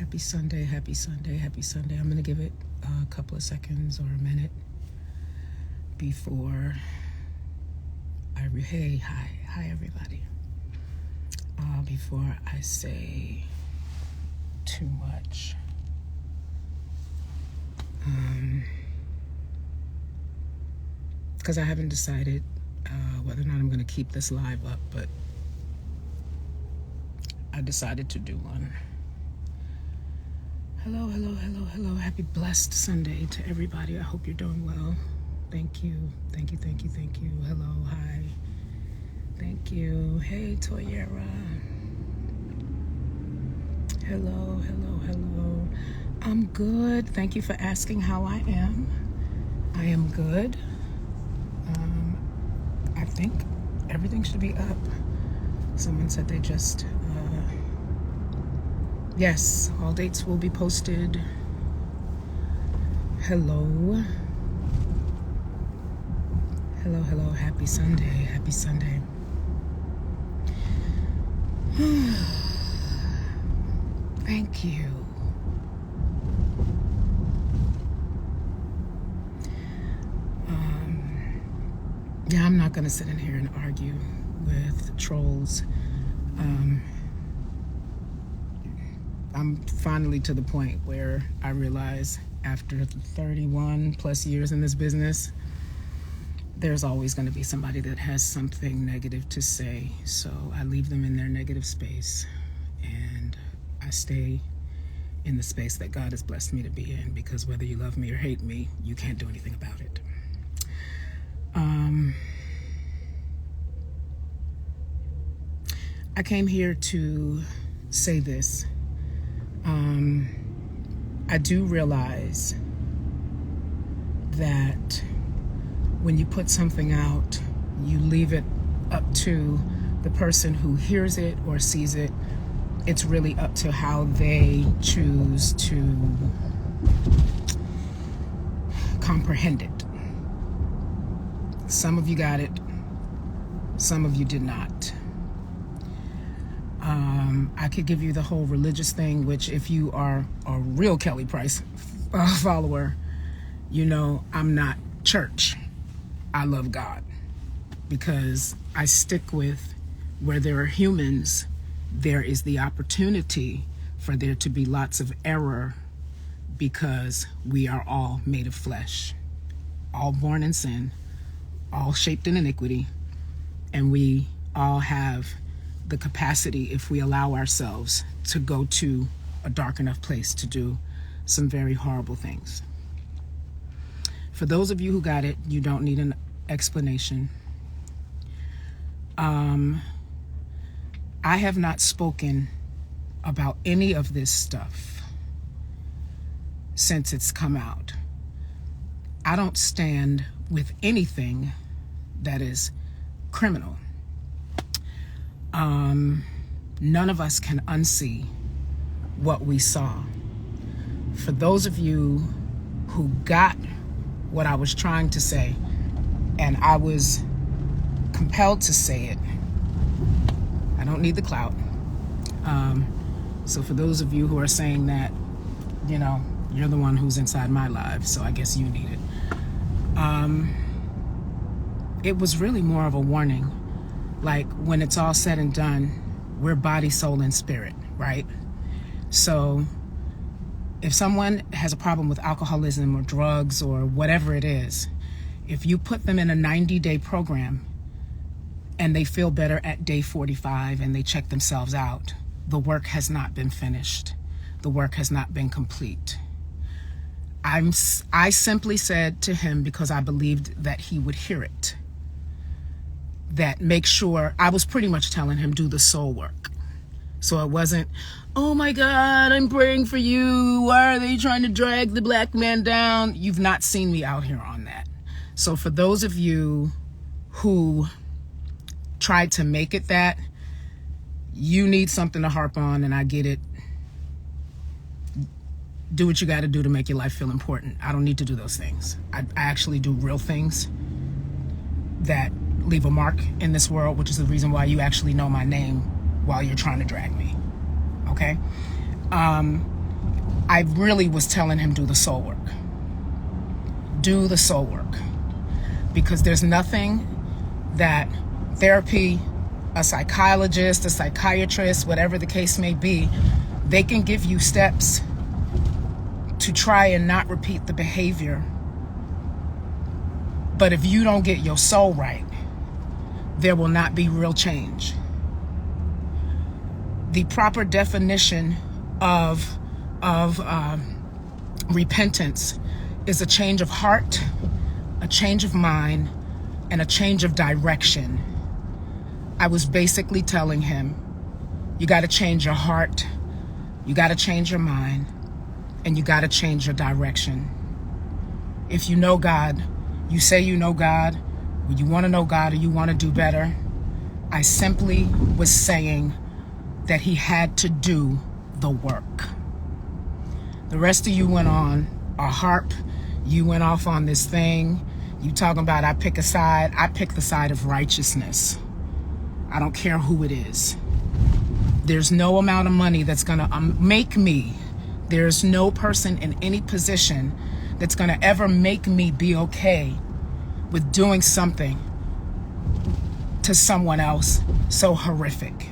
Happy Sunday, happy Sunday, happy Sunday. I'm going to give it a couple of seconds or a minute before hi everybody. Before I say too much. Because I haven't decided whether or not I'm going to keep this live up, but I decided to do one. Hello, hello, hello, hello. Happy blessed Sunday to everybody. I hope you're doing well. Thank you, thank you, thank you, thank you. Hello, hi. Thank you. Hey, Toyera. Hello, hello, hello. I'm good. Thank you for asking how I am. I am good. I think everything should be up. Someone said they just, yes, all dates will be posted. Hello. Hello, hello. Happy Sunday. Happy Sunday. Thank you. Yeah, I'm not going to sit in here and argue with trolls. I'm finally to the point where I realize after 31 plus years in this business, there's always going to be somebody that has something negative to say. So I leave them in their negative space and I stay in the space that God has blessed me to be in, because whether you love me or hate me, you can't do anything about it. I came here to say this. I do realize that when you put something out, you leave it up to the person who hears it or sees it. It's really up to how they choose to comprehend it. Some of you got it, some of you did not. I could give you the whole religious thing, which if you are a real Kelly Price follower, you know I'm not church. I love God, because I stick with where there are humans, there is the opportunity for there to be lots of error, because we are all made of flesh, all born in sin, all shaped in iniquity, and we all have the capacity, if we allow ourselves, to go to a dark enough place to do some very horrible things. For those of you who got it, you don't need an explanation. I have not spoken about any of this stuff since it's come out. I don't stand with anything that is criminal. None of us can unsee what we saw. For those of you who got what I was trying to say, and I was compelled to say it, I don't need the clout. So for those of you who are saying that, you know, you're the one who's inside my life, so I guess you need it. It was really more of a warning. Like, when it's all said and done, we're body, soul, and spirit, right? So if someone has a problem with alcoholism or drugs or whatever it is, if you put them in a 90-day program and they feel better at day 45 and they check themselves out, the work has not been finished. The work has not been complete. I simply said to him, because I believed that he would hear it, that make sure, I was pretty much telling him, do the soul work. So it wasn't, oh my God, I'm praying for you. Why are they trying to drag the black man down? You've not seen me out here on that. So for those of you who tried to make it that, you need something to harp on, and I get it. Do what you got to do to make your life feel important. I don't need to do those things. I actually do real things that leave a mark in this world, which is the reason why you actually know my name while you're trying to drag me. Okay? I really was telling him, do the soul work. Do the soul work. Because there's nothing that therapy, a psychologist, a psychiatrist, whatever the case may be, they can give you steps to try and not repeat the behavior. But if you don't get your soul right, there will not be real change. The proper definition of repentance is a change of heart, a change of mind, and a change of direction. I was basically telling him, you got to change your heart, you got to change your mind, and you got to change your direction. If you know God, you say you know God, or you want to know God, or you want to do better. I simply was saying that he had to do the work. The rest of you went on a harp. You went off on this thing. You talking about I pick a side. I pick the side of righteousness. I don't care who it is. There's no amount of money that's going to make me. There's no person in any position that's going to ever make me be okay with doing something to someone else so horrific.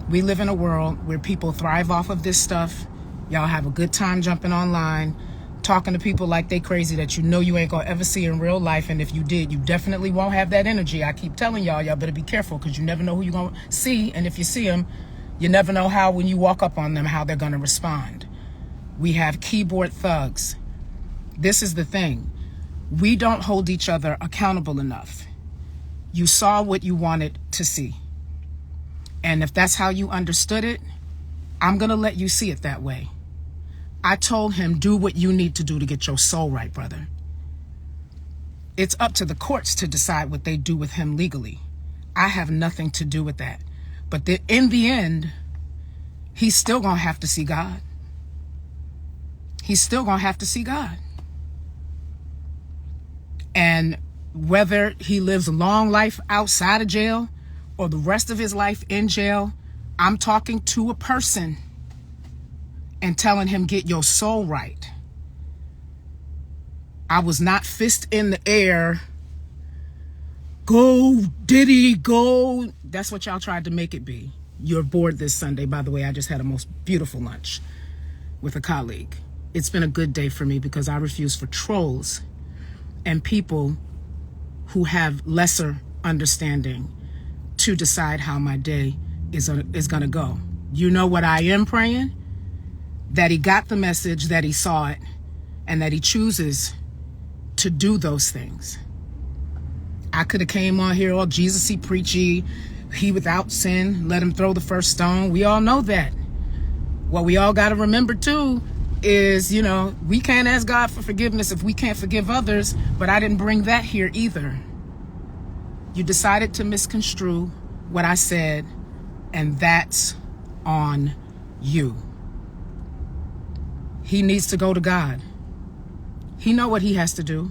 We live in a world where people thrive off of this stuff. Y'all have a good time jumping online, talking to people like they crazy that you know you ain't gonna ever see in real life. And if you did, you definitely won't have that energy. I keep telling y'all better be careful, because you never know who you're gonna see. And if you see them, you never know how, when you walk up on them, how they're gonna respond. We have keyboard thugs. This is the thing. We don't hold each other accountable enough. You saw what you wanted to see. And if that's how you understood it, I'm going to let you see it that way. I told him, do what you need to do to get your soul right, brother. It's up to the courts to decide what they do with him legally. I have nothing to do with that. But in the end, he's still going to have to see God. He's still going to have to see God. And whether he lives a long life outside of jail or the rest of his life in jail, I'm talking to a person and telling him, get your soul right. I was not fist in the air. Go, Diddy, go. That's what y'all tried to make it be. You're bored this Sunday. By the way, I just had a most beautiful lunch with a colleague. It's been a good day for me because I refuse for trolls and people who have lesser understanding to decide how my day is going to go. You know what I am praying? That he got the message, that he saw it, and that he chooses to do those things. I could have came on here all Jesus-y, preachy, he without sin, let him throw the first stone. We all know that. What we all got to remember too is, we can't ask God for forgiveness if we can't forgive others, but I didn't bring that here either. You decided to misconstrue what I said, and that's on you. He needs to go to God. He know what he has to do.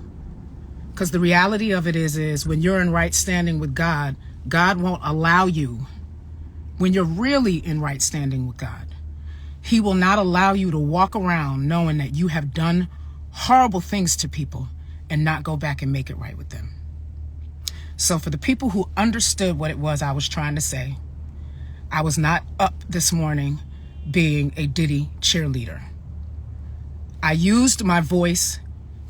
Because the reality of it is when you're in right standing with God, God won't allow you, when you're really in right standing with God, he will not allow you to walk around knowing that you have done horrible things to people and not go back and make it right with them. So for the people who understood what it was I was trying to say, I was not up this morning being a Diddy cheerleader. I used my voice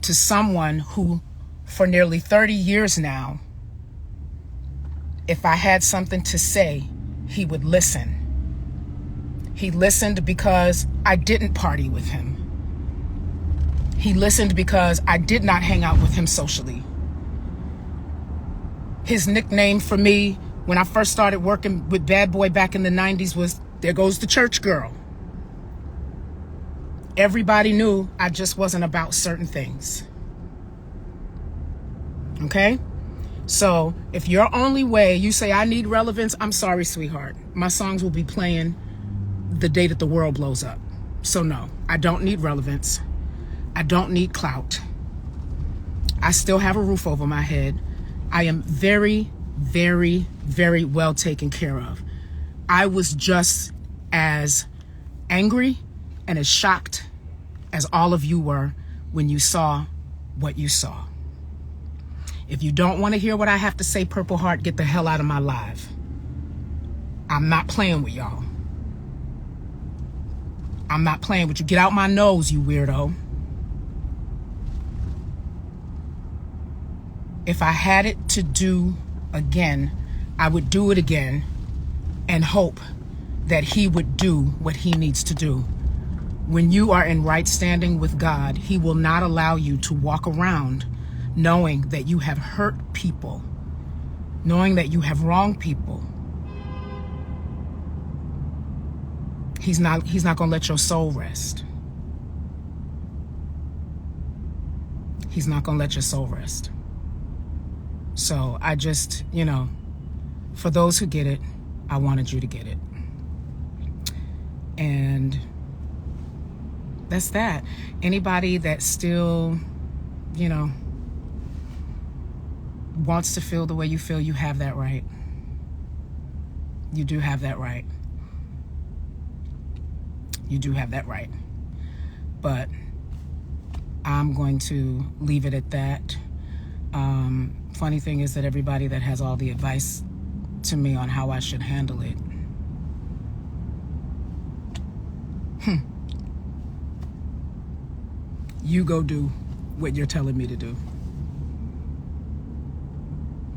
to someone who, for nearly 30 years now, if I had something to say, he would listen. He listened because I didn't party with him. He listened because I did not hang out with him socially. His nickname for me when I first started working with Bad Boy back in the 90s was, there goes the church girl. Everybody knew I just wasn't about certain things. Okay? So if your only way, you say, I need relevance, I'm sorry, sweetheart. My songs will be playing the day that the world blows up. So no, I don't need relevance. I don't need clout. I still have a roof over my head. I am very, very, very well taken care of. I was just as angry and as shocked as all of you were when you saw what you saw. If you don't want to hear what I have to say, Purple Heart, get the hell out of my live. I'm not playing with y'all. I'm not playing with you. Get out my nose, you weirdo. If I had it to do again, I would do it again and hope that he would do what he needs to do. When you are in right standing with God, he will not allow you to walk around knowing that you have hurt people, knowing that you have wronged people. He's not going to let your soul rest. He's not going to let your soul rest. So I just, for those who get it, I wanted you to get it. And that's that. Anybody that still, wants to feel the way you feel, you have that right. You do have that right. You do have that right. But I'm going to leave it at that. Funny thing is that everybody that has all the advice to me on how I should handle it, you go do what you're telling me to do.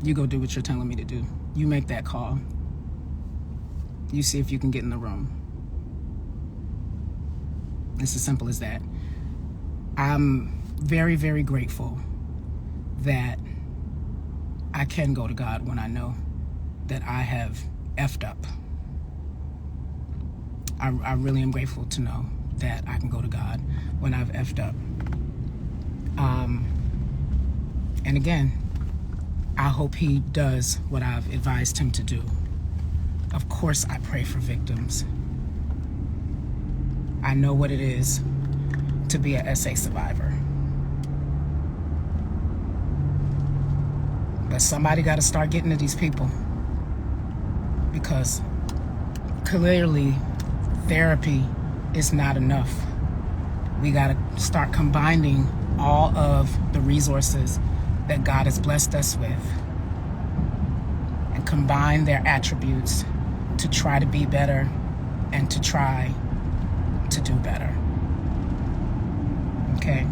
You go do what you're telling me to do. You make that call. You see if you can get in the room. It's as simple as that. I'm very, very grateful that I can go to God when I know that I have effed up. I really am grateful to know that I can go to God when I've effed up. And again, I hope he does what I've advised him to do. Of course, I pray for victims. I know what it is to be a SA survivor. But somebody got to start getting to these people, because clearly therapy is not enough. We got to start combining all of the resources that God has blessed us with and combine their attributes to try to be better and to try to do better. Okay?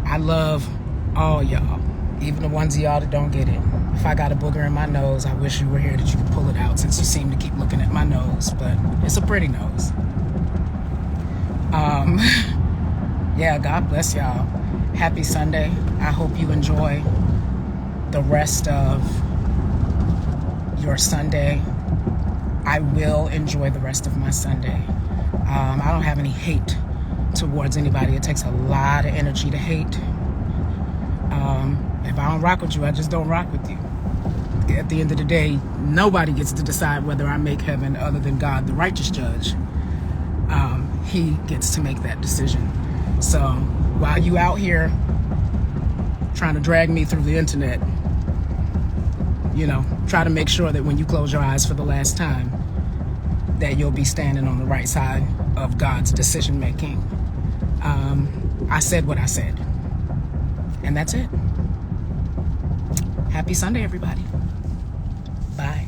I love all y'all, even the ones of y'all that don't get it. If I got a booger in my nose, I wish you were here that you could pull it out, since you seem to keep looking at my nose, but it's a pretty nose. Yeah, God bless y'all. Happy Sunday. I hope you enjoy the rest of your Sunday. I will enjoy the rest of my Sunday. I don't have any hate towards anybody. It takes a lot of energy to hate. If I don't rock with you, I just don't rock with you. At the end of the day, nobody gets to decide whether I make heaven other than God, the righteous judge. He gets to make that decision. So while you out here trying to drag me through the internet, try to make sure that when you close your eyes for the last time, that you'll be standing on the right side of God's decision making. I said what I said, and that's it. Happy Sunday, everybody. Bye.